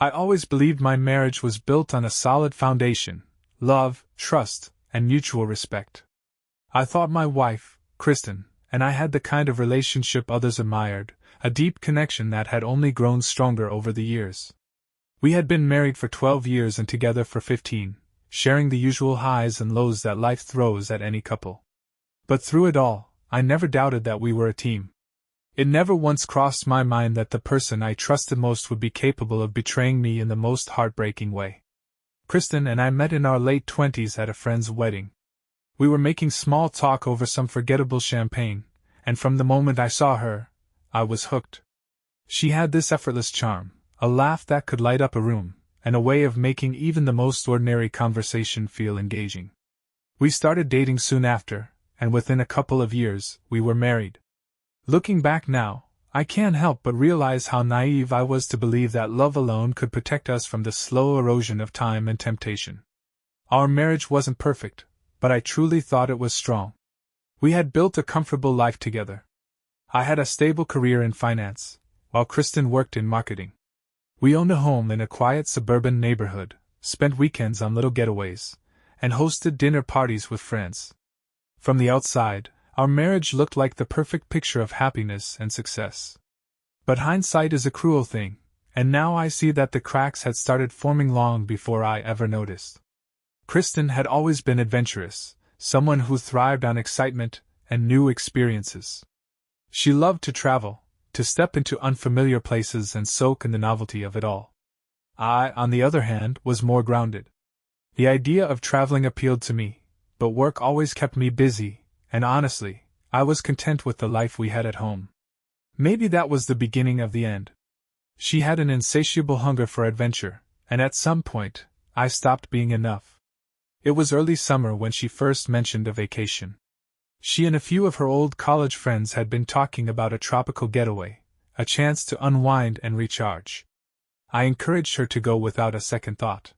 I always believed my marriage was built on a solid foundation: love, trust, and mutual respect. I thought my wife, Kristen, and I had the kind of relationship others admired, a deep connection that had only grown stronger over the years. We had been married for 12 years and together for 15, sharing the usual highs and lows that life throws at any couple. But through it all, I never doubted that we were a team. It never once crossed my mind that the person I trusted most would be capable of betraying me in the most heartbreaking way. Kristen and I met in our late 20s at a friend's wedding. We were making small talk over some forgettable champagne, and from the moment I saw her, I was hooked. She had this effortless charm, a laugh that could light up a room, and a way of making even the most ordinary conversation feel engaging. We started dating soon after, and within a couple of years, we were married. Looking back now, I can't help but realize how naive I was to believe that love alone could protect us from the slow erosion of time and temptation. Our marriage wasn't perfect, but I truly thought it was strong. We had built a comfortable life together. I had a stable career in finance, while Kristen worked in marketing. We owned a home in a quiet suburban neighborhood, spent weekends on little getaways, and hosted dinner parties with friends. From the outside, our marriage looked like the perfect picture of happiness and success. But hindsight is a cruel thing, and now I see that the cracks had started forming long before I ever noticed. Kristen had always been adventurous, someone who thrived on excitement and new experiences. She loved to travel, to step into unfamiliar places and soak in the novelty of it all. I, on the other hand, was more grounded. The idea of traveling appealed to me, but work always kept me busy, and honestly, I was content with the life we had at home. Maybe that was the beginning of the end. She had an insatiable hunger for adventure, and at some point, I stopped being enough. It was early summer when she first mentioned a vacation. She and a few of her old college friends had been talking about a tropical getaway, a chance to unwind and recharge. I encouraged her to go without a second thought.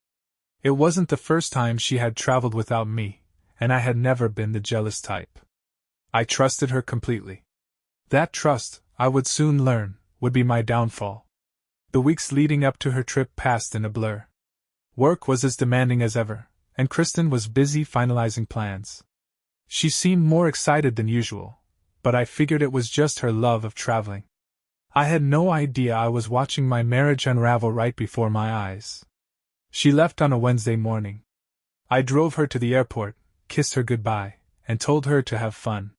It wasn't the first time she had traveled without me, and I had never been the jealous type. I trusted her completely. That trust, I would soon learn, would be my downfall. The weeks leading up to her trip passed in a blur. Work was as demanding as ever, and Kristen was busy finalizing plans. She seemed more excited than usual, but I figured it was just her love of traveling. I had no idea I was watching my marriage unravel right before my eyes. She left on a Wednesday morning. I drove her to the airport, kissed her goodbye, and told her to have fun.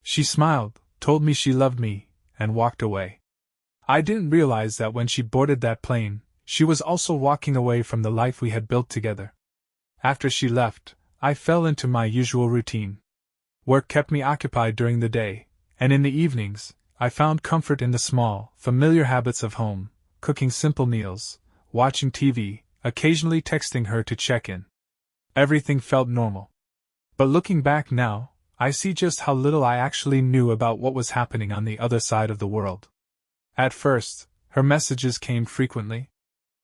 She smiled, told me she loved me, and walked away. I didn't realize that when she boarded that plane, she was also walking away from the life we had built together. After she left, I fell into my usual routine. Work kept me occupied during the day, and in the evenings, I found comfort in the small, familiar habits of home, cooking simple meals, watching TV, occasionally texting her to check in. Everything felt normal. But looking back now, I see just how little I actually knew about what was happening on the other side of the world. At first, her messages came frequently.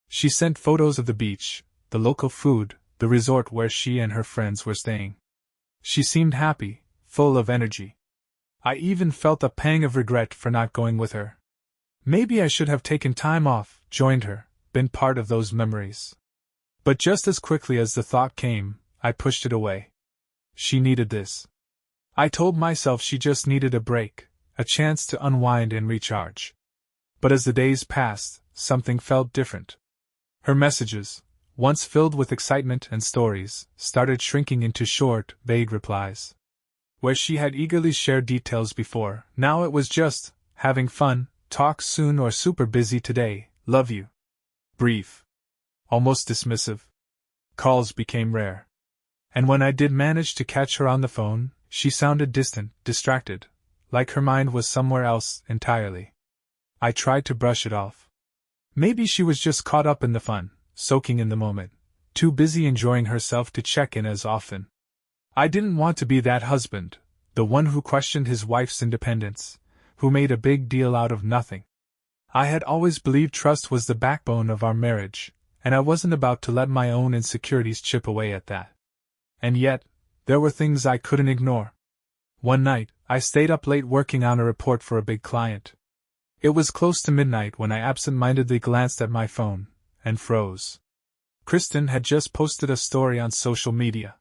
She sent photos of the beach, the local food, the resort where she and her friends were staying. She seemed happy, full of energy. I even felt a pang of regret for not going with her. Maybe I should have taken time off, joined her, been part of those memories. But just as quickly as the thought came, I pushed it away. She needed this. I told myself she just needed a break, a chance to unwind and recharge. But as the days passed, something felt different. Her messages, once filled with excitement and stories, started shrinking into short, vague replies. Where she had eagerly shared details before, now it was just, having fun, talk soon or super busy today, love you. Brief. Almost dismissive. Calls became rare. And when I did manage to catch her on the phone, she sounded distant, distracted, like her mind was somewhere else entirely. I tried to brush it off. Maybe she was just caught up in the fun, soaking in the moment, too busy enjoying herself to check in as often. I didn't want to be that husband, the one who questioned his wife's independence, who made a big deal out of nothing. I had always believed trust was the backbone of our marriage, and I wasn't about to let my own insecurities chip away at that. And yet, there were things I couldn't ignore. One night, I stayed up late working on a report for a big client. It was close to midnight when I absent-mindedly glanced at my phone, and froze. Kristen had just posted a story on social media.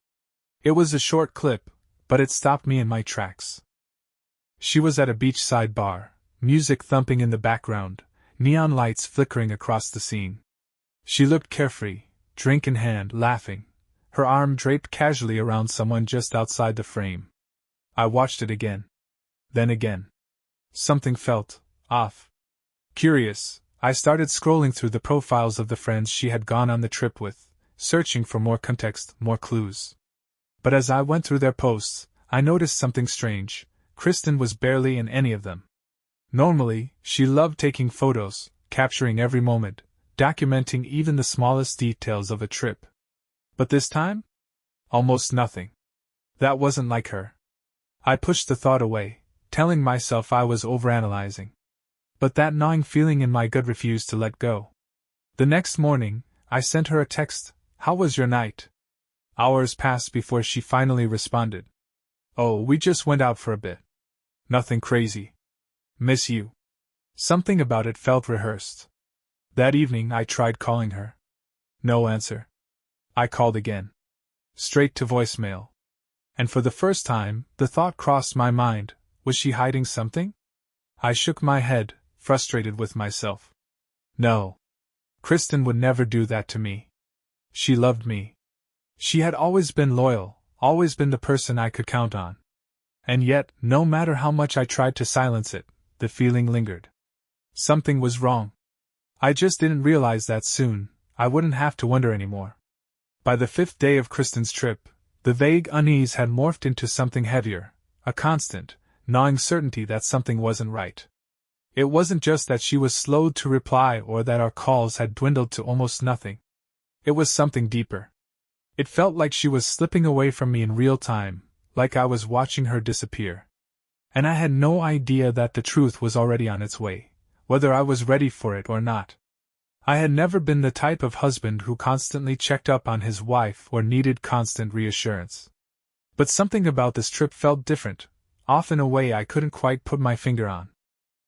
It was a short clip, but it stopped me in my tracks. She was at a beachside bar, music thumping in the background, neon lights flickering across the scene. She looked carefree, drink in hand, laughing, her arm draped casually around someone just outside the frame. I watched it again. Then again. Something felt off. Curious, I started scrolling through the profiles of the friends she had gone on the trip with, searching for more context, more clues. But as I went through their posts, I noticed something strange. Kristen was barely in any of them. Normally, she loved taking photos, capturing every moment, documenting even the smallest details of a trip. But this time? Almost nothing. That wasn't like her. I pushed the thought away, telling myself I was overanalyzing. But that gnawing feeling in my gut refused to let go. The next morning, I sent her a text, "How was your night?" Hours passed before she finally responded. "Oh, we just went out for a bit. Nothing crazy. Miss you." Something about it felt rehearsed. That evening I tried calling her. No answer. I called again. Straight to voicemail. And for the first time, the thought crossed my mind, was she hiding something? I shook my head, frustrated with myself. No. Kristen would never do that to me. She loved me. She had always been loyal, always been the person I could count on. And yet, no matter how much I tried to silence it, the feeling lingered. Something was wrong. I just didn't realize that soon. I wouldn't have to wonder anymore. By the 5th day of Kristen's trip, the vague unease had morphed into something heavier, a constant, gnawing certainty that something wasn't right. It wasn't just that she was slow to reply or that our calls had dwindled to almost nothing. It was something deeper. It felt like she was slipping away from me in real time, like I was watching her disappear. And I had no idea that the truth was already on its way, whether I was ready for it or not. I had never been the type of husband who constantly checked up on his wife or needed constant reassurance. But something about this trip felt different, off in a way I couldn't quite put my finger on.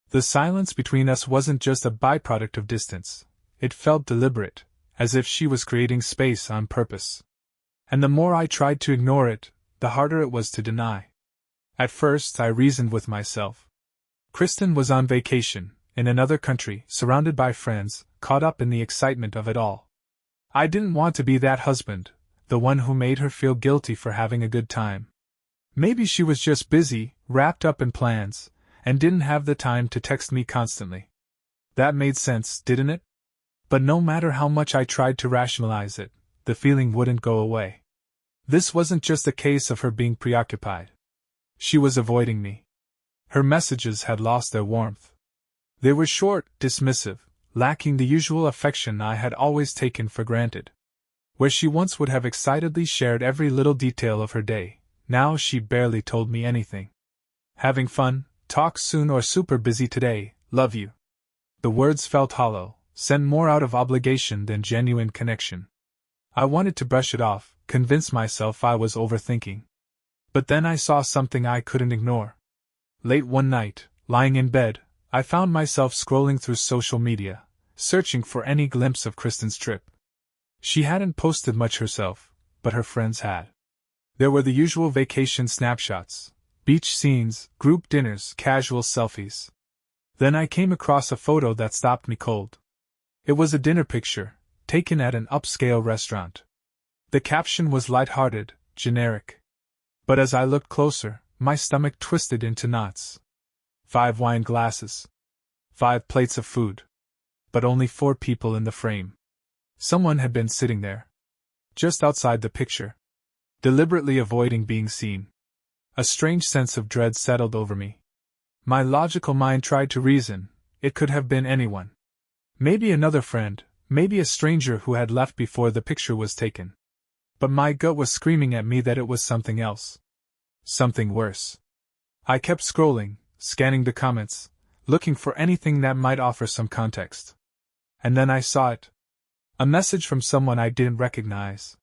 The silence between us wasn't just a byproduct of distance. It felt deliberate, as if she was creating space on purpose. And the more I tried to ignore it, the harder it was to deny. At first, I reasoned with myself. Kristen was on vacation, in another country, surrounded by friends, caught up in the excitement of it all. I didn't want to be that husband, the one who made her feel guilty for having a good time. Maybe she was just busy, wrapped up in plans, and didn't have the time to text me constantly. That made sense, didn't it? But no matter how much I tried to rationalize it, the feeling wouldn't go away. This wasn't just a case of her being preoccupied. She was avoiding me. Her messages had lost their warmth. They were short, dismissive, lacking the usual affection I had always taken for granted. Where she once would have excitedly shared every little detail of her day, now she barely told me anything. Having fun, talk soon, or super busy today, love you. The words felt hollow, sent more out of obligation than genuine connection. I wanted to brush it off, convince myself I was overthinking. But then I saw something I couldn't ignore. Late one night, lying in bed, I found myself scrolling through social media, searching for any glimpse of Kristen's trip. She hadn't posted much herself, but her friends had. There were the usual vacation snapshots, beach scenes, group dinners, casual selfies. Then I came across a photo that stopped me cold. It was a dinner picture, taken at an upscale restaurant. The caption was lighthearted, generic. But as I looked closer, my stomach twisted into knots. 5 wine glasses. 5 plates of food. But only 4 people in the frame. Someone had been sitting there. Just outside the picture. Deliberately avoiding being seen. A strange sense of dread settled over me. My logical mind tried to reason, it could have been anyone. Maybe another friend, maybe a stranger who had left before the picture was taken. But my gut was screaming at me that it was something else. Something worse. I kept scrolling, scanning the comments, looking for anything that might offer some context. And then I saw it. A message from someone I didn't recognize.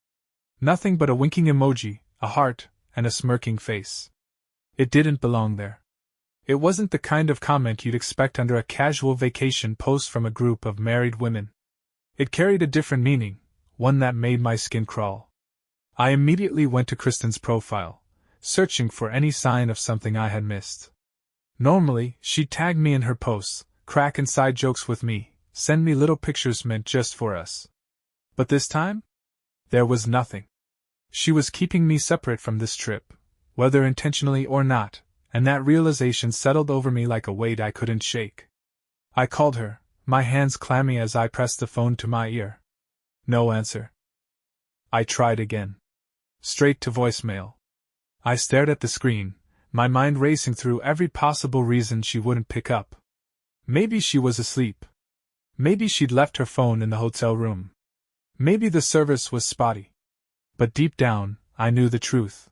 Nothing but a winking emoji, a heart, and a smirking face. It didn't belong there. It wasn't the kind of comment you'd expect under a casual vacation post from a group of married women. It carried a different meaning, one that made my skin crawl. I immediately went to Kristen's profile, searching for any sign of something I had missed. Normally, she'd tag me in her posts, crack inside jokes with me, send me little pictures meant just for us. But this time? There was nothing. She was keeping me separate from this trip, whether intentionally or not, and that realization settled over me like a weight I couldn't shake. I called her, my hands clammy as I pressed the phone to my ear. No answer. I tried again. Straight to voicemail. I stared at the screen, my mind racing through every possible reason she wouldn't pick up. Maybe she was asleep. Maybe she'd left her phone in the hotel room. Maybe the service was spotty. But deep down, I knew the truth.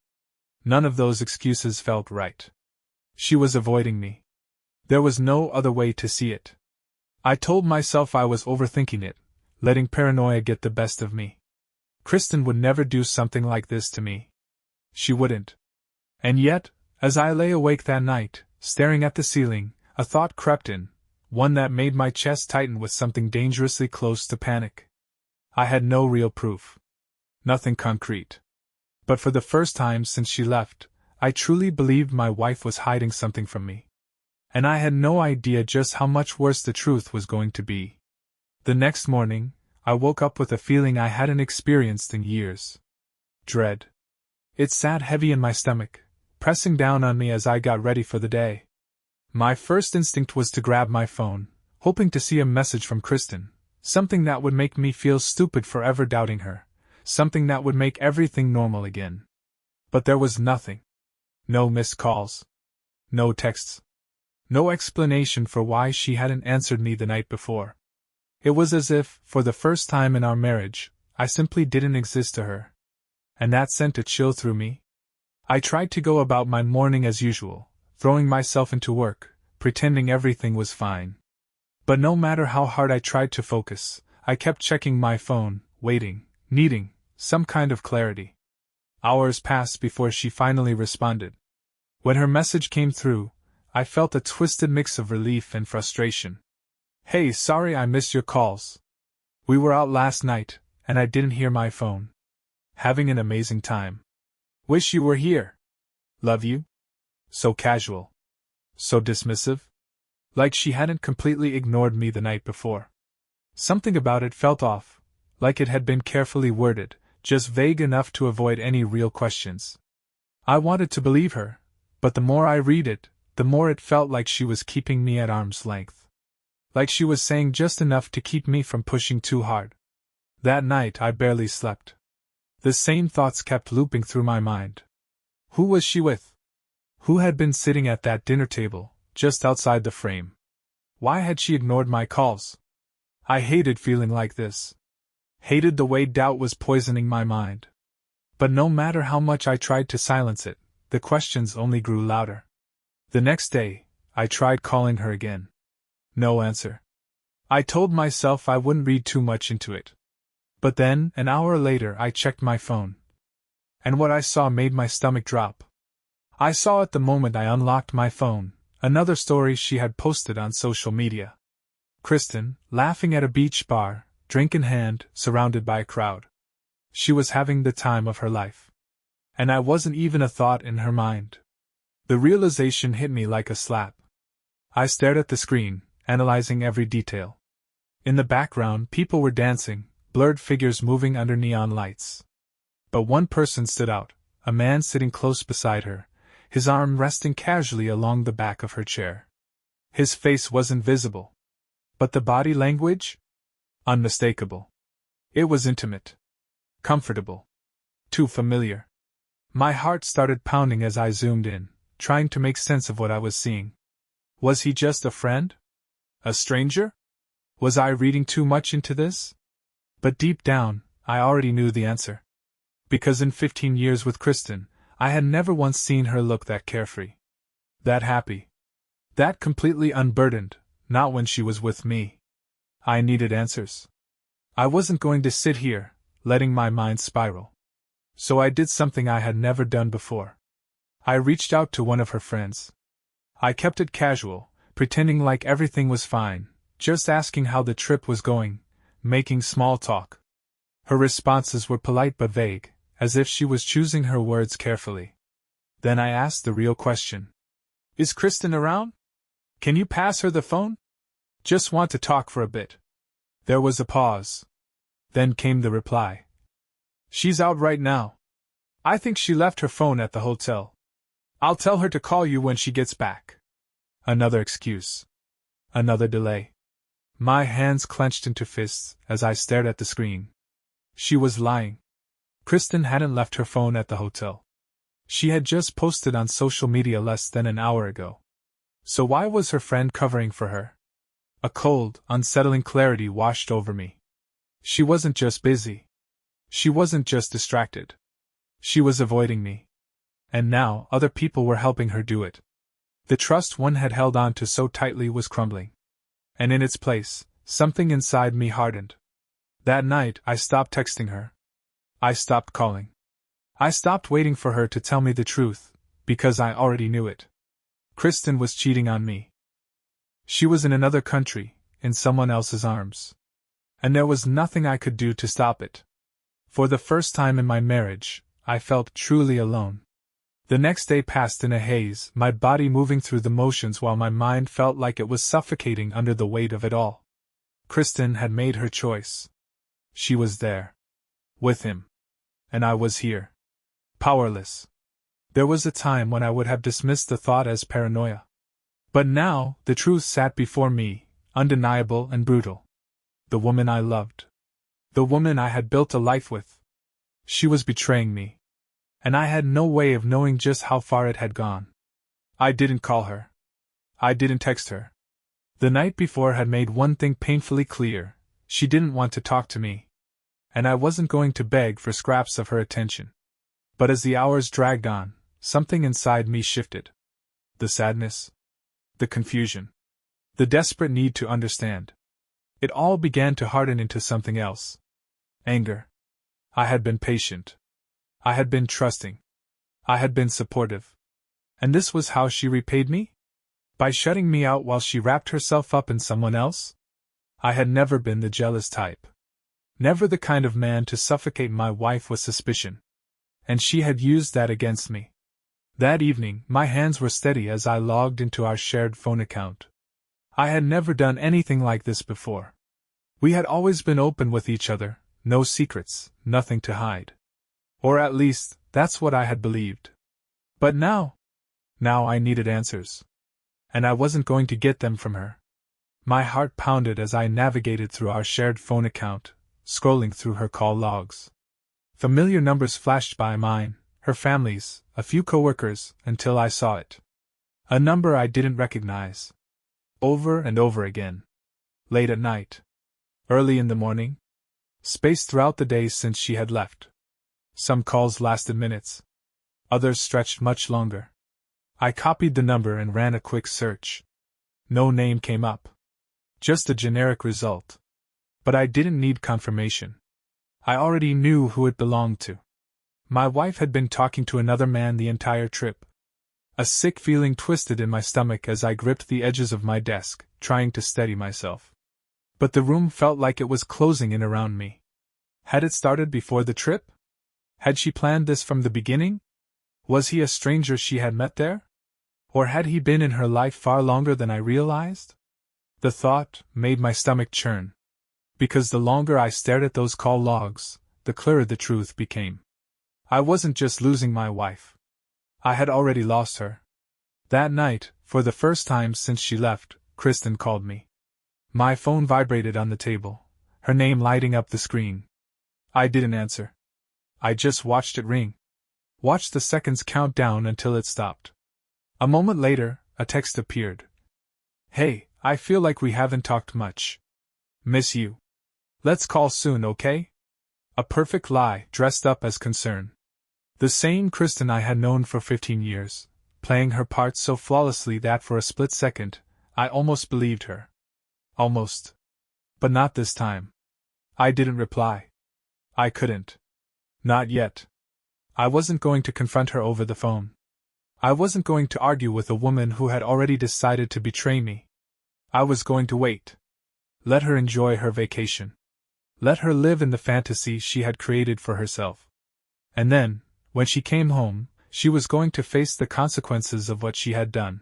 None of those excuses felt right. She was avoiding me. There was no other way to see it. I told myself I was overthinking it, letting paranoia get the best of me. Kristen would never do something like this to me. She wouldn't. And yet, as I lay awake that night, staring at the ceiling, a thought crept in, one that made my chest tighten with something dangerously close to panic. I had no real proof. Nothing concrete. But for the first time since she left, I truly believed my wife was hiding something from me. And I had no idea just how much worse the truth was going to be. The next morning, I woke up with a feeling I hadn't experienced in years. Dread. It sat heavy in my stomach, pressing down on me as I got ready for the day. My first instinct was to grab my phone, hoping to see a message from Kristen, something that would make me feel stupid for ever doubting her, something that would make everything normal again. But there was nothing. No missed calls. No texts. No explanation for why she hadn't answered me the night before. It was as if, for the first time in our marriage, I simply didn't exist to her. And that sent a chill through me. I tried to go about my morning as usual, throwing myself into work, pretending everything was fine. But no matter how hard I tried to focus, I kept checking my phone, waiting, needing some kind of clarity. Hours passed before she finally responded. When her message came through, I felt a twisted mix of relief and frustration. Hey, sorry I missed your calls. We were out last night, and I didn't hear my phone. Having an amazing time. Wish you were here. Love you. So casual. So dismissive. Like she hadn't completely ignored me the night before. Something about it felt off, like it had been carefully worded, just vague enough to avoid any real questions. I wanted to believe her, but the more I read it, the more it felt like she was keeping me at arm's length. Like she was saying just enough to keep me from pushing too hard. That night I barely slept. The same thoughts kept looping through my mind. Who was she with? Who had been sitting at that dinner table, just outside the frame? Why had she ignored my calls? I hated feeling like this. Hated the way doubt was poisoning my mind. But no matter how much I tried to silence it, the questions only grew louder. The next day, I tried calling her again. No answer. I told myself I wouldn't read too much into it. But then, an hour later, I checked my phone. And what I saw made my stomach drop. I saw at the moment I unlocked my phone, another story she had posted on social media. Kristen, laughing at a beach bar, drink in hand, surrounded by a crowd. She was having the time of her life. And I wasn't even a thought in her mind. The realization hit me like a slap. I stared at the screen, analyzing every detail. In the background, people were dancing, blurred figures moving under neon lights. But one person stood out, a man sitting close beside her, his arm resting casually along the back of her chair. His face wasn't visible. But the body language? Unmistakable. It was intimate. Comfortable. Too familiar. My heart started pounding as I zoomed in, trying to make sense of what I was seeing. Was he just a friend? A stranger? Was I reading too much into this? But deep down, I already knew the answer. Because in 15 years with Kristen, I had never once seen her look that carefree. That happy. That completely unburdened, not when she was with me. I needed answers. I wasn't going to sit here, letting my mind spiral. So I did something I had never done before. I reached out to one of her friends. I kept it casual, pretending like everything was fine, just asking how the trip was going, making small talk. Her responses were polite but vague, as if she was choosing her words carefully. Then I asked the real question. Is Kristen around? Can you pass her the phone? Just want to talk for a bit. There was a pause. Then came the reply. She's out right now. I think she left her phone at the hotel. I'll tell her to call you when she gets back. Another excuse. Another delay. My hands clenched into fists as I stared at the screen. She was lying. Kristen hadn't left her phone at the hotel. She had just posted on social media less than an hour ago. So why was her friend covering for her? A cold, unsettling clarity washed over me. She wasn't just busy. She wasn't just distracted. She was avoiding me. And now, other people were helping her do it. The trust one had held on to so tightly was crumbling. And in its place, something inside me hardened. That night, I stopped texting her. I stopped calling. I stopped waiting for her to tell me the truth, because I already knew it. Kristen was cheating on me. She was in another country, in someone else's arms. And there was nothing I could do to stop it. For the first time in my marriage, I felt truly alone. The next day passed in a haze, my body moving through the motions while my mind felt like it was suffocating under the weight of it all. Kristen had made her choice. She was there. With him. And I was here. Powerless. There was a time when I would have dismissed the thought as paranoia. But now, the truth sat before me, undeniable and brutal. The woman I loved. The woman I had built a life with. She was betraying me. And I had no way of knowing just how far it had gone. I didn't call her. I didn't text her. The night before had made one thing painfully clear: she didn't want to talk to me. And I wasn't going to beg for scraps of her attention. But as the hours dragged on, something inside me shifted. The sadness. The confusion. The desperate need to understand. It all began to harden into something else. Anger. I had been patient. I had been trusting. I had been supportive. And this was how she repaid me? By shutting me out while she wrapped herself up in someone else? I had never been the jealous type. Never the kind of man to suffocate my wife with suspicion. And she had used that against me. That evening, my hands were steady as I logged into our shared phone account. I had never done anything like this before. We had always been open with each other, no secrets, nothing to hide. Or at least, that's what I had believed. But now I needed answers. And I wasn't going to get them from her. My heart pounded as I navigated through our shared phone account, scrolling through her call logs. Familiar numbers flashed by: mine, her family's, a few coworkers, until I saw it. A number I didn't recognize. Over and over again. Late at night. Early in the morning. Spaced throughout the days since she had left. Some calls lasted minutes. Others stretched much longer. I copied the number and ran a quick search. No name came up. Just a generic result. But I didn't need confirmation. I already knew who it belonged to. My wife had been talking to another man the entire trip. A sick feeling twisted in my stomach as I gripped the edges of my desk, trying to steady myself. But the room felt like it was closing in around me. Had it started before the trip? Had she planned this from the beginning? Was he a stranger she had met there? Or had he been in her life far longer than I realized? The thought made my stomach churn. Because the longer I stared at those call logs, the clearer the truth became. I wasn't just losing my wife. I had already lost her. That night, for the first time since she left, Kristen called me. My phone vibrated on the table, her name lighting up the screen. I didn't answer. I just watched it ring. Watched the seconds count down until it stopped. A moment later, a text appeared. Hey, I feel like we haven't talked much. Miss you. Let's call soon, okay? A perfect lie dressed up as concern. The same Kristen I had known for 15 years, playing her part so flawlessly that for a split second, I almost believed her. Almost. But not this time. I didn't reply. I couldn't. Not yet. I wasn't going to confront her over the phone. I wasn't going to argue with a woman who had already decided to betray me. I was going to wait. Let her enjoy her vacation. Let her live in the fantasy she had created for herself. And then, when she came home, she was going to face the consequences of what she had done.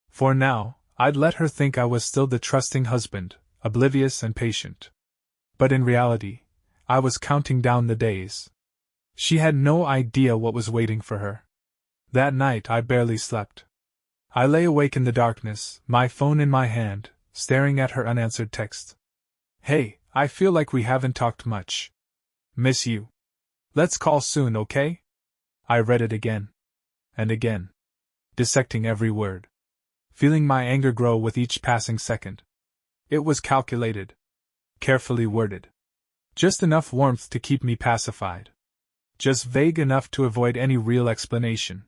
For now, I'd let her think I was still the trusting husband, oblivious and patient. But in reality, I was counting down the days. She had no idea what was waiting for her. That night I barely slept. I lay awake in the darkness, my phone in my hand, staring at her unanswered text. Hey, I feel like we haven't talked much. Miss you. Let's call soon, okay? I read it again. And again. Dissecting every word. Feeling my anger grow with each passing second. It was calculated. Carefully worded. Just enough warmth to keep me pacified. Just vague enough to avoid any real explanation.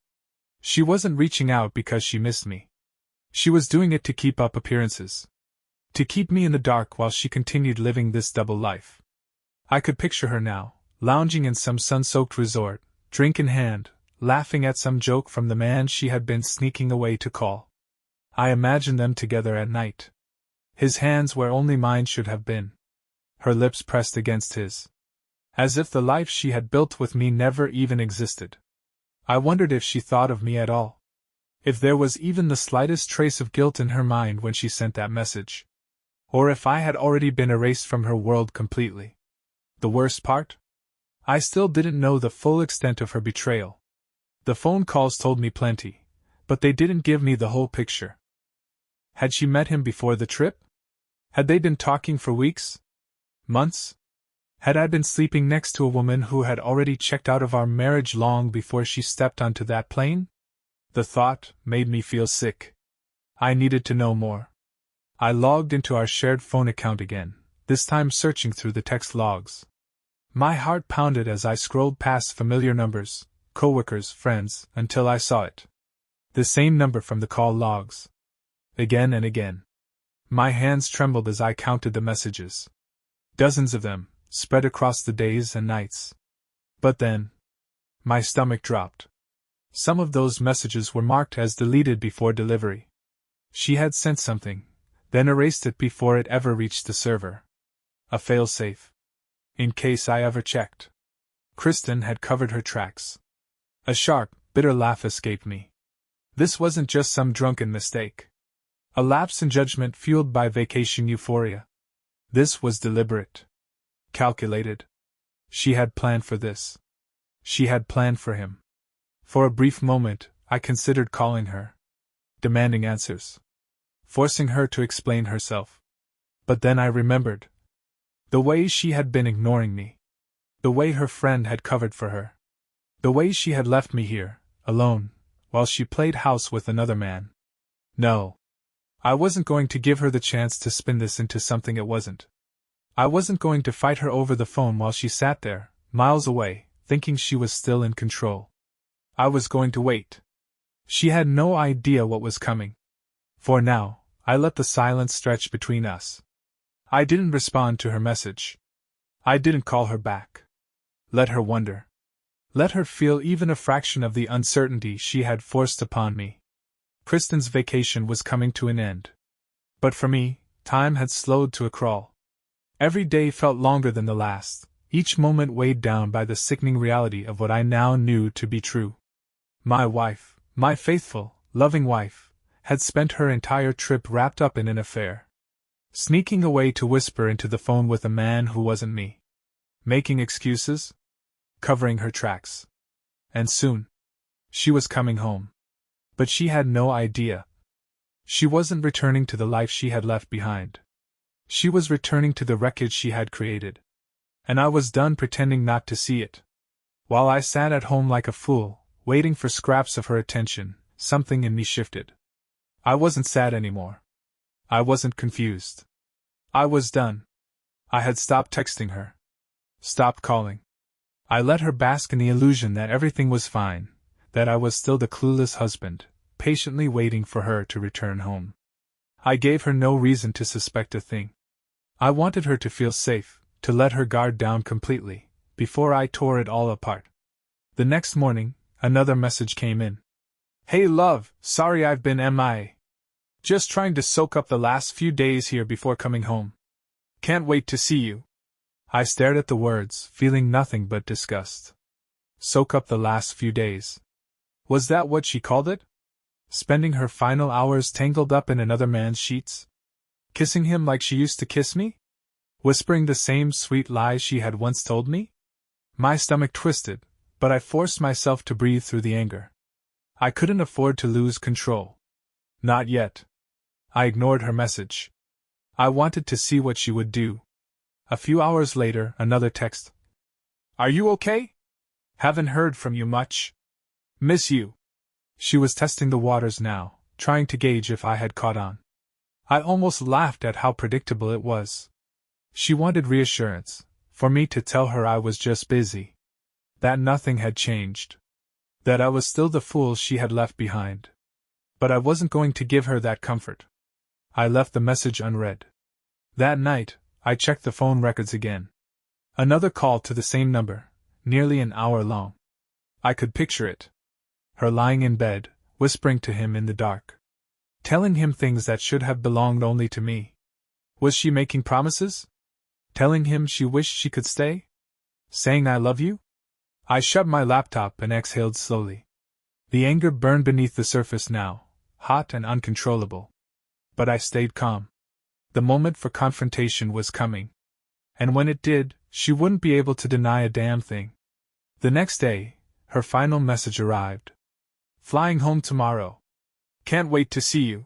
She wasn't reaching out because she missed me. She was doing it to keep up appearances. To keep me in the dark while she continued living this double life. I could picture her now, lounging in some sun-soaked resort, drink in hand, laughing at some joke from the man she had been sneaking away to call. I imagined them together at night. His hands where only mine should have been. Her lips pressed against his. As if the life she had built with me never even existed. I wondered if she thought of me at all. If there was even the slightest trace of guilt in her mind when she sent that message. Or if I had already been erased from her world completely. The worst part? I still didn't know the full extent of her betrayal. The phone calls told me plenty, but they didn't give me the whole picture. Had she met him before the trip? Had they been talking for weeks? Months? Had I been sleeping next to a woman who had already checked out of our marriage long before she stepped onto that plane? The thought made me feel sick. I needed to know more. I logged into our shared phone account again, this time searching through the text logs. My heart pounded as I scrolled past familiar numbers, coworkers, friends, until I saw it. The same number from the call logs. Again and again. My hands trembled as I counted the messages. Dozens of them, spread across the days and nights. But then, my stomach dropped. Some of those messages were marked as deleted before delivery. She had sent something, then erased it before it ever reached the server. A failsafe. In case I ever checked. Kristen had covered her tracks. A sharp, bitter laugh escaped me. This wasn't just some drunken mistake. A lapse in judgment fueled by vacation euphoria. This was deliberate. Calculated. She had planned for this. She had planned for him. For a brief moment, I considered calling her. Demanding answers. Forcing her to explain herself. But then I remembered. The way she had been ignoring me. The way her friend had covered for her. The way she had left me here, alone, while she played house with another man. No. I wasn't going to give her the chance to spin this into something it wasn't. I wasn't going to fight her over the phone while she sat there, miles away, thinking she was still in control. I was going to wait. She had no idea what was coming. For now, I let the silence stretch between us. I didn't respond to her message. I didn't call her back. Let her wonder. Let her feel even a fraction of the uncertainty she had forced upon me. Kristen's vacation was coming to an end. But for me, time had slowed to a crawl. Every day felt longer than the last, each moment weighed down by the sickening reality of what I now knew to be true. My wife, my faithful, loving wife, had spent her entire trip wrapped up in an affair. Sneaking away to whisper into the phone with a man who wasn't me. Making excuses. Covering her tracks. And soon. She was coming home. But she had no idea. She wasn't returning to the life she had left behind. She was returning to the wreckage she had created. And I was done pretending not to see it. While I sat at home like a fool, waiting for scraps of her attention, something in me shifted. I wasn't sad anymore. I wasn't confused. I was done. I had stopped texting her. Stopped calling. I let her bask in the illusion that everything was fine, that I was still the clueless husband, patiently waiting for her to return home. I gave her no reason to suspect a thing. I wanted her to feel safe, to let her guard down completely, before I tore it all apart. The next morning, another message came in. Hey love, sorry I've been MIA. Just trying to soak up the last few days here before coming home. Can't wait to see you. I stared at the words, feeling nothing but disgust. Soak up the last few days. Was that what she called it? Spending her final hours tangled up in another man's sheets? Kissing him like she used to kiss me? Whispering the same sweet lies she had once told me? My stomach twisted, but I forced myself to breathe through the anger. I couldn't afford to lose control. Not yet. I ignored her message. I wanted to see what she would do. A few hours later, another text. Are you okay? Haven't heard from you much. Miss you. She was testing the waters now, trying to gauge if I had caught on. I almost laughed at how predictable it was. She wanted reassurance, for me to tell her I was just busy. That nothing had changed. That I was still the fool she had left behind. But I wasn't going to give her that comfort. I left the message unread. That night, I checked the phone records again. Another call to the same number, nearly an hour long. I could picture it. Her lying in bed, whispering to him in the dark. Telling him things that should have belonged only to me. Was she making promises? Telling him she wished she could stay? Saying I love you? I shut my laptop and exhaled slowly. The anger burned beneath the surface now, hot and uncontrollable. But I stayed calm. The moment for confrontation was coming. And when it did, she wouldn't be able to deny a damn thing. The next day, her final message arrived. Flying home tomorrow. Can't wait to see you.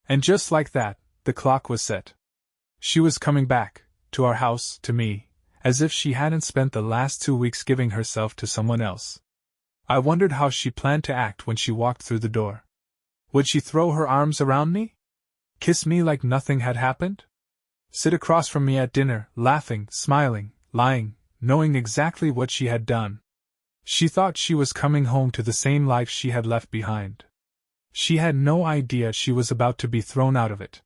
And just like that, the clock was set. She was coming back, to our house, to me, as if she hadn't spent the last 2 weeks giving herself to someone else. I wondered how she planned to act when she walked through the door. Would she throw her arms around me? Kiss me like nothing had happened? Sit across from me at dinner, laughing, smiling, lying, knowing exactly what she had done. She thought she was coming home to the same life she had left behind. She had no idea she was about to be thrown out of it.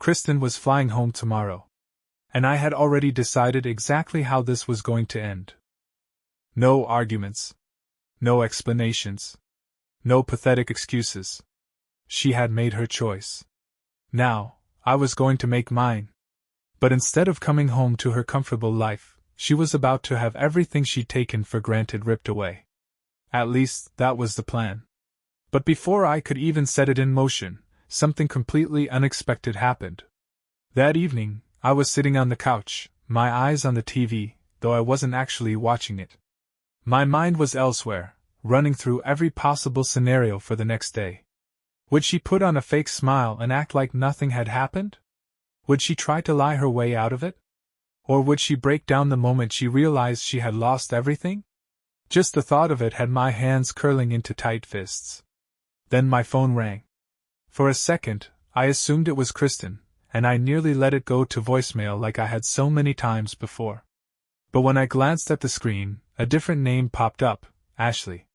Kristen was flying home tomorrow. And I had already decided exactly how this was going to end. No arguments. No explanations. No pathetic excuses. She had made her choice. Now, I was going to make mine. But instead of coming home to her comfortable life, she was about to have everything she'd taken for granted ripped away. At least, that was the plan. But before I could even set it in motion, something completely unexpected happened. That evening, I was sitting on the couch, my eyes on the TV, though I wasn't actually watching it. My mind was elsewhere, running through every possible scenario for the next day. Would she put on a fake smile and act like nothing had happened? Would she try to lie her way out of it? Or would she break down the moment she realized she had lost everything? Just the thought of it had my hands curling into tight fists. Then my phone rang. For a second, I assumed it was Kristen, and I nearly let it go to voicemail like I had so many times before. But when I glanced at the screen, a different name popped up, Ashley.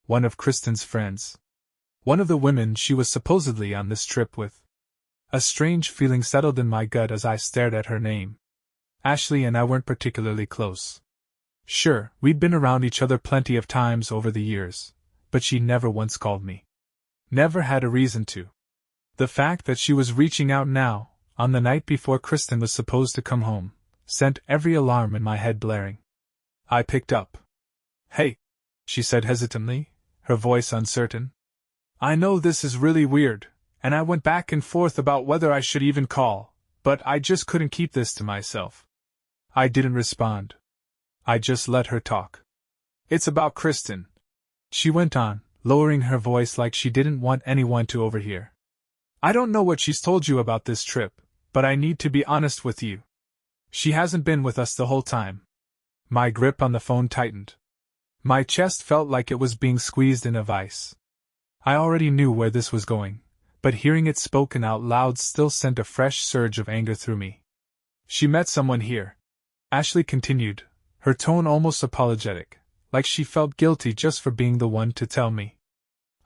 One of Kristen's friends. One of the women she was supposedly on this trip with. A strange feeling settled in my gut as I stared at her name. Ashley and I weren't particularly close. Sure, we'd been around each other plenty of times over the years, but she never once called me. Never had a reason to. The fact that she was reaching out now, on the night before Kristen was supposed to come home, sent every alarm in my head blaring. I picked up. Hey, she said hesitantly, her voice uncertain. I know this is really weird, and I went back and forth about whether I should even call, but I just couldn't keep this to myself. I didn't respond. I just let her talk. It's about Kristen, she went on, lowering her voice like she didn't want anyone to overhear. I don't know what she's told you about this trip, but I need to be honest with you. She hasn't been with us the whole time. My grip on the phone tightened. My chest felt like it was being squeezed in a vice. I already knew where this was going, but hearing it spoken out loud still sent a fresh surge of anger through me. She met someone here, Ashley continued, her tone almost apologetic, like she felt guilty just for being the one to tell me.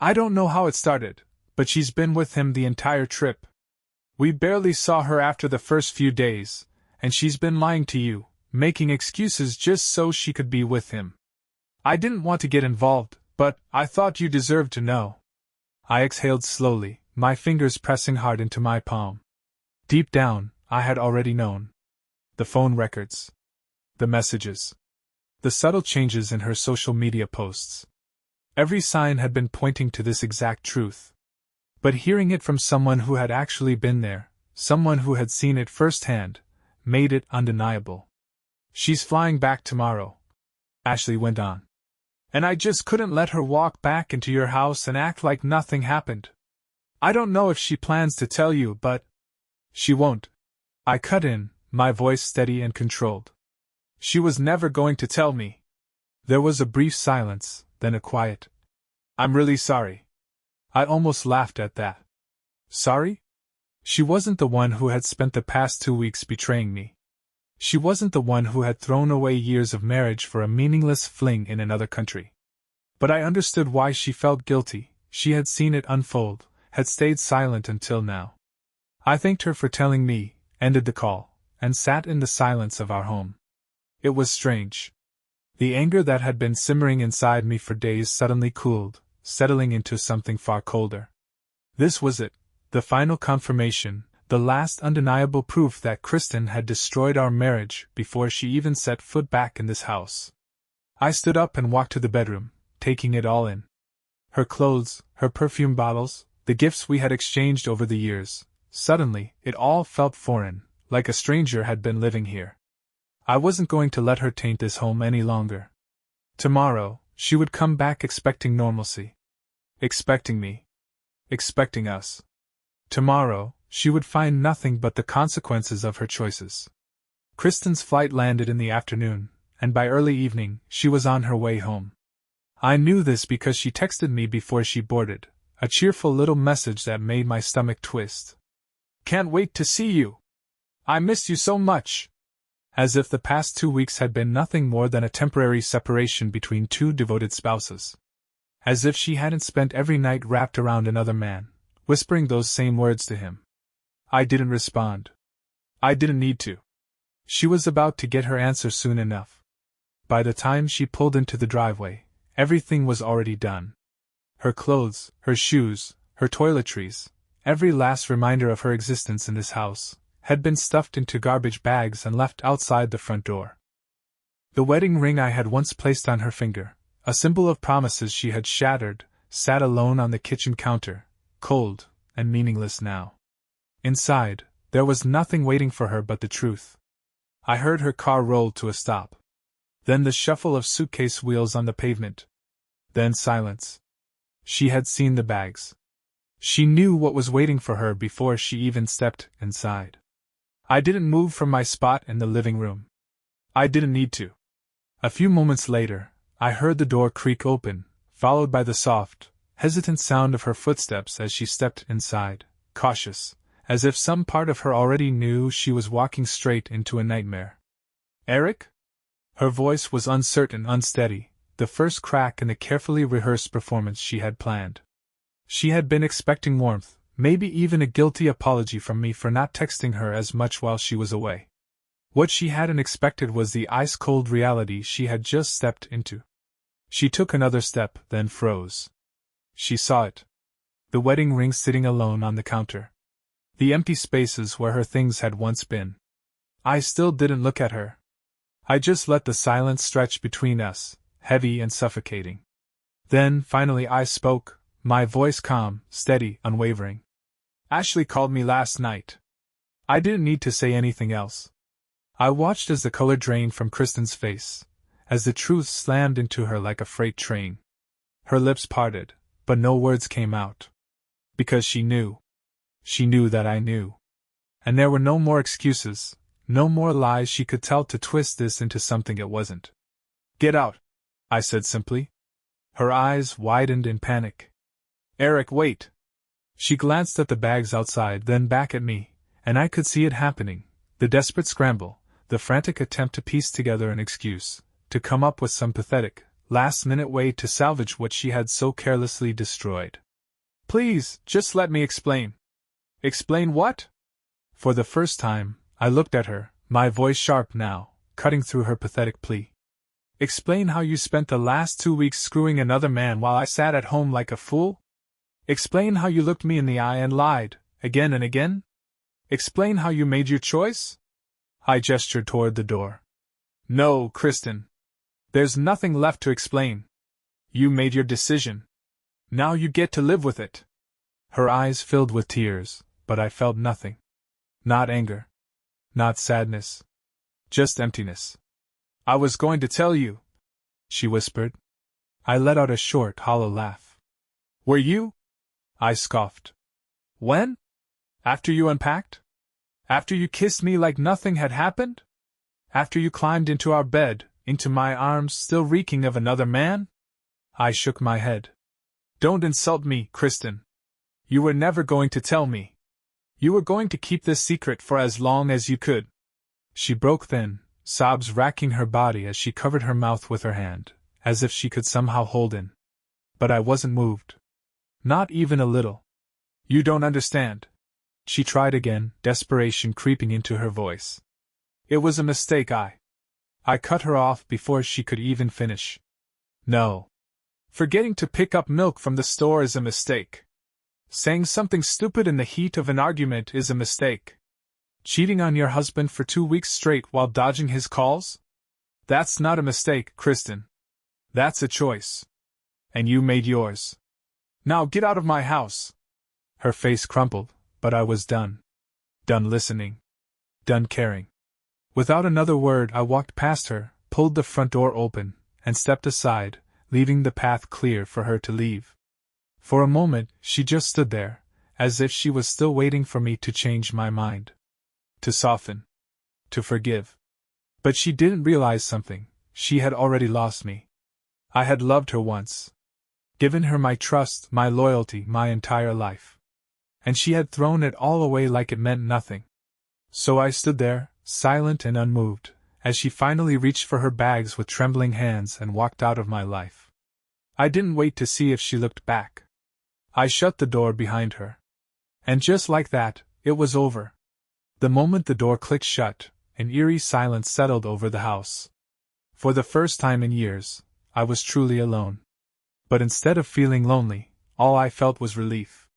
I don't know how it started, but she's been with him the entire trip. We barely saw her after the first few days, and she's been lying to you, making excuses just so she could be with him. I didn't want to get involved, but I thought you deserved to know. I exhaled slowly, my fingers pressing hard into my palm. Deep down, I had already known. The phone records. The messages. The subtle changes in her social media posts. Every sign had been pointing to this exact truth. But hearing it from someone who had actually been there, someone who had seen it firsthand, made it undeniable. "She's flying back tomorrow," Ashley went on. "And I just couldn't let her walk back into your house and act like nothing happened. I don't know if she plans to tell you, but—" "She won't," I cut in, my voice steady and controlled. "She was never going to tell me." There was a brief silence, then a quiet, "I'm really sorry." I almost laughed at that. Sorry? She wasn't the one who had spent the past 2 weeks betraying me. She wasn't the one who had thrown away years of marriage for a meaningless fling in another country. But I understood why she felt guilty. She had seen it unfold, had stayed silent until now. I thanked her for telling me, ended the call, and sat in the silence of our home. It was strange. The anger that had been simmering inside me for days suddenly cooled, settling into something far colder. This was it, the final confirmation, the last undeniable proof that Kristen had destroyed our marriage before she even set foot back in this house. I stood up and walked to the bedroom, taking it all in. Her clothes, her perfume bottles, the gifts we had exchanged over the years. Suddenly, it all felt foreign, like a stranger had been living here. I wasn't going to let her taint this home any longer. Tomorrow, she would come back expecting normalcy. Expecting me. Expecting us. Tomorrow, she would find nothing but the consequences of her choices. Kristen's flight landed in the afternoon, and by early evening, she was on her way home. I knew this because she texted me before she boarded, a cheerful little message that made my stomach twist. "Can't wait to see you. I missed you so much." As if the past 2 weeks had been nothing more than a temporary separation between two devoted spouses. As if she hadn't spent every night wrapped around another man, whispering those same words to him. I didn't respond. I didn't need to. She was about to get her answer soon enough. By the time she pulled into the driveway, everything was already done. Her clothes, her shoes, her toiletries, every last reminder of her existence in this house, had been stuffed into garbage bags and left outside the front door. The wedding ring I had once placed on her finger, a symbol of promises she had shattered, sat alone on the kitchen counter, cold and meaningless now. Inside, there was nothing waiting for her but the truth. I heard her car roll to a stop. Then the shuffle of suitcase wheels on the pavement. Then silence. She had seen the bags. She knew what was waiting for her before she even stepped inside. I didn't move from my spot in the living room. I didn't need to. A few moments later, I heard the door creak open, followed by the soft, hesitant sound of her footsteps as she stepped inside, cautious, as if some part of her already knew she was walking straight into a nightmare. "Eric?" Her voice was uncertain, unsteady, the first crack in the carefully rehearsed performance she had planned. She had been expecting warmth, maybe even a guilty apology from me for not texting her as much while she was away. What she hadn't expected was the ice-cold reality she had just stepped into. She took another step, then froze. She saw it. The wedding ring sitting alone on the counter. The empty spaces where her things had once been. I still didn't look at her. I just let the silence stretch between us, heavy and suffocating. Then, finally I spoke, my voice calm, steady, unwavering. "Ashley called me last night." I didn't need to say anything else. I watched as the color drained from Kristen's face, as the truth slammed into her like a freight train. Her lips parted, but no words came out. Because she knew. She knew that I knew. And there were no more excuses, no more lies she could tell to twist this into something it wasn't. "Get out," I said simply. Her eyes widened in panic. "Eric, wait." She glanced at the bags outside, then back at me, and I could see it happening, the desperate scramble, the frantic attempt to piece together an excuse, to come up with some pathetic, last-minute way to salvage what she had so carelessly destroyed. "Please, just let me explain." "Explain what?" For the first time, I looked at her, my voice sharp now, cutting through her pathetic plea. "Explain how you spent the last 2 weeks screwing another man while I sat at home like a fool? Explain how you looked me in the eye and lied, again and again? Explain how you made your choice?" I gestured toward the door. No, Kristen. There's nothing left to explain. You made your decision. Now you get to live with it. Her eyes filled with tears, but I felt nothing. Not anger. Not sadness. Just emptiness. I was going to tell you, she whispered. I let out a short, hollow laugh. Were you? I scoffed. When? After you unpacked? After you kissed me like nothing had happened? After you climbed into our bed, into my arms still reeking of another man? I shook my head. Don't insult me, Kristen. You were never going to tell me. You were going to keep this secret for as long as you could. She broke then, sobs racking her body as she covered her mouth with her hand, as if she could somehow hold in. But I wasn't moved. Not even a little. You don't understand. She tried again, desperation creeping into her voice. It was a mistake. I cut her off before she could even finish. No. Forgetting to pick up milk from the store is a mistake. Saying something stupid in the heat of an argument is a mistake. Cheating on your husband for 2 weeks straight while dodging his calls? That's not a mistake, Kristen. That's a choice. And you made yours. Now get out of my house. Her face crumpled, but I was done. Done listening. Done caring. Without another word, I walked past her, pulled the front door open, and stepped aside, leaving the path clear for her to leave. For a moment, she just stood there, as if she was still waiting for me to change my mind. To soften. To forgive. But she didn't realize something. She had already lost me. I had loved her once. Given her my trust, my loyalty, my entire life. And she had thrown it all away like it meant nothing. So I stood there, silent and unmoved, as she finally reached for her bags with trembling hands and walked out of my life. I didn't wait to see if she looked back. I shut the door behind her. And just like that, it was over. The moment the door clicked shut, an eerie silence settled over the house. For the first time in years, I was truly alone. But instead of feeling lonely, all I felt was relief.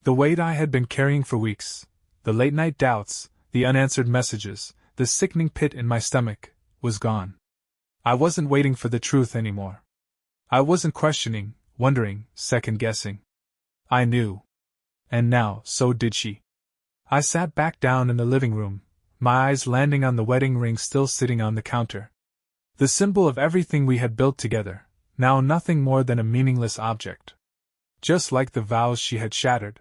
The weight I had been carrying for weeks, the late-night doubts, the unanswered messages, the sickening pit in my stomach, was gone. I wasn't waiting for the truth anymore. I wasn't questioning, wondering, second-guessing. I knew. And now, so did she. I sat back down in the living room, my eyes landing on the wedding ring still sitting on the counter. The symbol of everything we had built together, now nothing more than a meaningless object. Just like the vows she had shattered.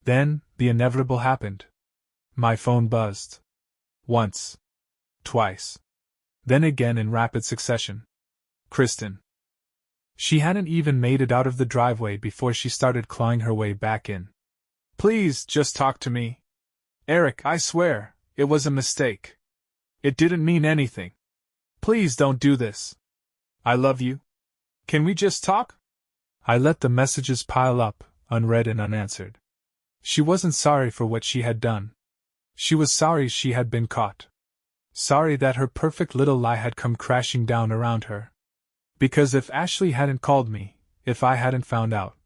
Then, the inevitable happened. My phone buzzed. Once. Twice. Then again in rapid succession. Kristen. She hadn't even made it out of the driveway before she started clawing her way back in. Please, just talk to me. Eric, I swear, it was a mistake. It didn't mean anything. Please don't do this. I love you. Can we just talk? I let the messages pile up, unread and unanswered. She wasn't sorry for what she had done. She was sorry she had been caught. Sorry that her perfect little lie had come crashing down around her. Because if Ashley hadn't called me, if I hadn't found out,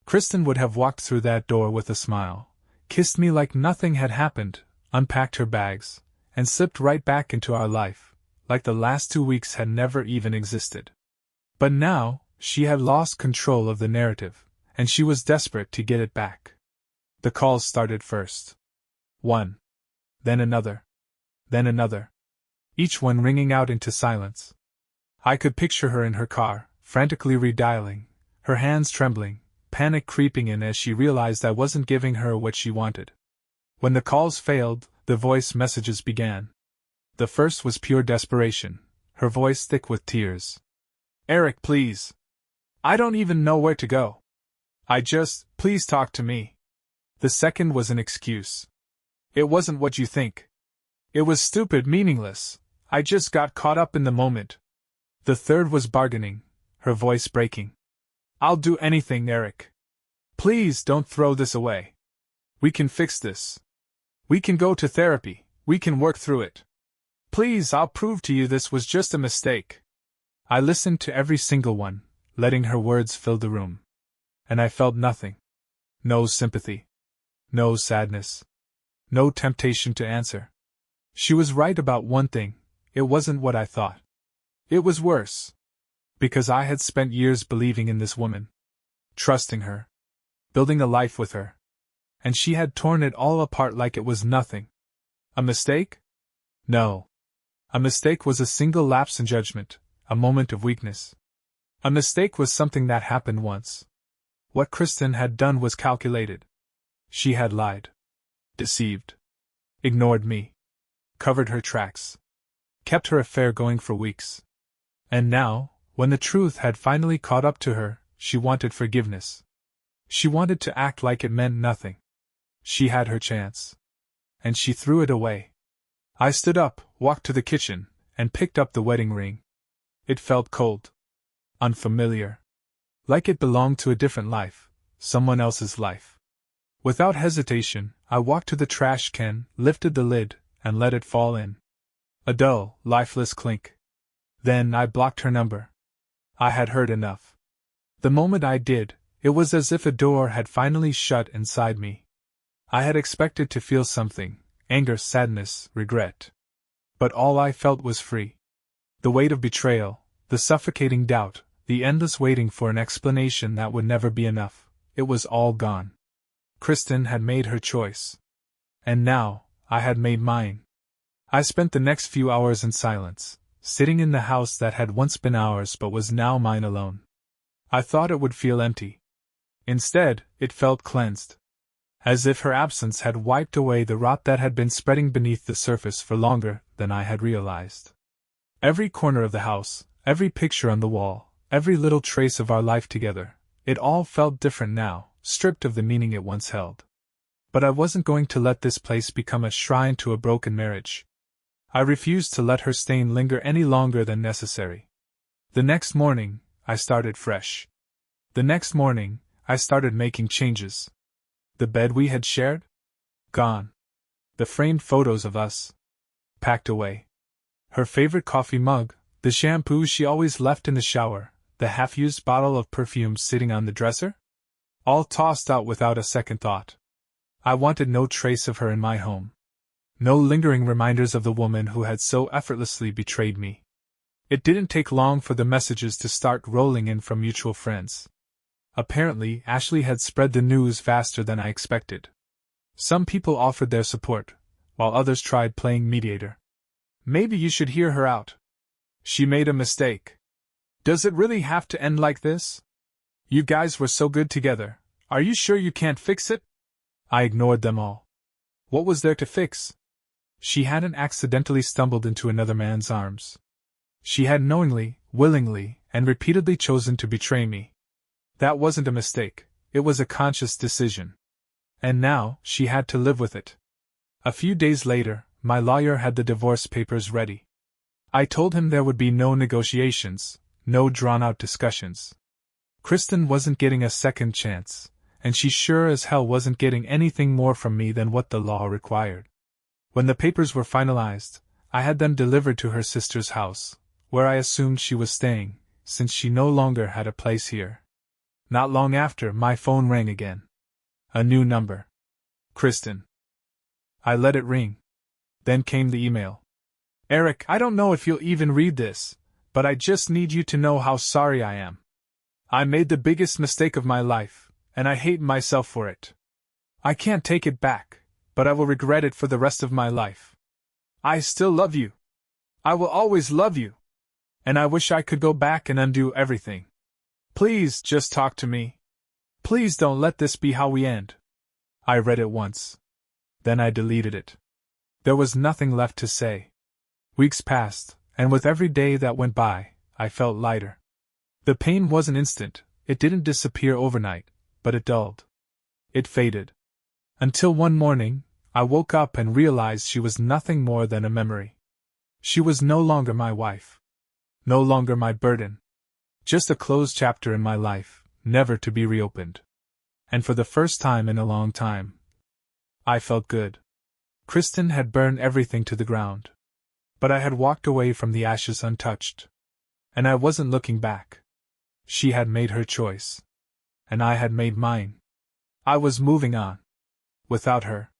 Kristen would have walked through that door with a smile, kissed me like nothing had happened, unpacked her bags, and slipped right back into our life, like the last 2 weeks had never even existed. But now, she had lost control of the narrative, and she was desperate to get it back. The calls started first. One. Then another. Then another. Each one ringing out into silence. I could picture her in her car, frantically redialing, her hands trembling, panic creeping in as she realized I wasn't giving her what she wanted. When the calls failed, the voice messages began. The first was pure desperation, her voice thick with tears. Eric, please. I don't even know where to go. Please talk to me. The second was an excuse. It wasn't what you think. It was stupid, meaningless. I just got caught up in the moment. The third was bargaining, her voice breaking. I'll do anything, Eric. Please don't throw this away. We can fix this. We can go to therapy, we can work through it. Please, I'll prove to you this was just a mistake. I listened to every single one, letting her words fill the room. And I felt nothing. No sympathy. No sadness. No temptation to answer. She was right about one thing. it wasn't what I thought. It was worse. Because I had spent years believing in this woman, trusting her, building a life with her. And she had torn it all apart like it was nothing. A mistake? No. A mistake was a single lapse in judgment, a moment of weakness. A mistake was something that happened once. What Kristen had done was calculated. She had lied, deceived, ignored me, covered her tracks, kept her affair going for weeks. And now, when the truth had finally caught up to her, she wanted forgiveness. She wanted to act like it meant nothing. She had her chance. And she threw it away. I stood up, walked to the kitchen, and picked up the wedding ring. It felt cold. Unfamiliar. Like it belonged to a different life, someone else's life. Without hesitation, I walked to the trash can, lifted the lid, and let it fall in. A dull, lifeless clink. Then I blocked her number. I had heard enough. The moment I did, it was as if a door had finally shut inside me. I had expected to feel something, anger, sadness, regret. But all I felt was free. The weight of betrayal, the suffocating doubt, the endless waiting for an explanation that would never be enough, it was all gone. Kristen had made her choice. And now, I had made mine. I spent the next few hours in silence, sitting in the house that had once been ours but was now mine alone. I thought it would feel empty. Instead, it felt cleansed. As if her absence had wiped away the rot that had been spreading beneath the surface for longer than I had realized. Every corner of the house, every picture on the wall, every little trace of our life together, it all felt different now, stripped of the meaning it once held. But I wasn't going to let this place become a shrine to a broken marriage. I refused to let her stain linger any longer than necessary. The next morning, I started fresh. The next morning, I started making changes. The bed we had shared? Gone. The framed photos of us? Packed away. Her favorite coffee mug, the shampoo she always left in the shower, the half-used bottle of perfume sitting on the dresser? All tossed out without a second thought. I wanted no trace of her in my home. No lingering reminders of the woman who had so effortlessly betrayed me. It didn't take long for the messages to start rolling in from mutual friends. Apparently, Ashley had spread the news faster than I expected. Some people offered their support, while others tried playing mediator. Maybe you should hear her out. She made a mistake. Does it really have to end like this? You guys were so good together. Are you sure you can't fix it? I ignored them all. What was there to fix? She hadn't accidentally stumbled into another man's arms. She had knowingly, willingly, and repeatedly chosen to betray me. That wasn't a mistake, it was a conscious decision. And now, she had to live with it. A few days later, my lawyer had the divorce papers ready. I told him there would be no negotiations, no drawn-out discussions. Kristen wasn't getting a second chance, and she sure as hell wasn't getting anything more from me than what the law required. When the papers were finalized, I had them delivered to her sister's house, where I assumed she was staying, since she no longer had a place here. Not long after, my phone rang again. A new number. Kristen. I let it ring. Then came the email. Eric, I don't know if you'll even read this, but I just need you to know how sorry I am. I made the biggest mistake of my life, and I hate myself for it. I can't take it back, but I will regret it for the rest of my life. I still love you. I will always love you. And I wish I could go back and undo everything. Please just talk to me. Please don't let this be how we end. I read it once. Then I deleted it. There was nothing left to say. Weeks passed, and with every day that went by, I felt lighter. The pain wasn't instant, it didn't disappear overnight, but it dulled. It faded. Until one morning, I woke up and realized she was nothing more than a memory. She was no longer my wife. No longer my burden. Just a closed chapter in my life, never to be reopened. And for the first time in a long time, I felt good. Kristen had burned everything to the ground. But I had walked away from the ashes untouched. And I wasn't looking back. She had made her choice. And I had made mine. I was moving on. Without her.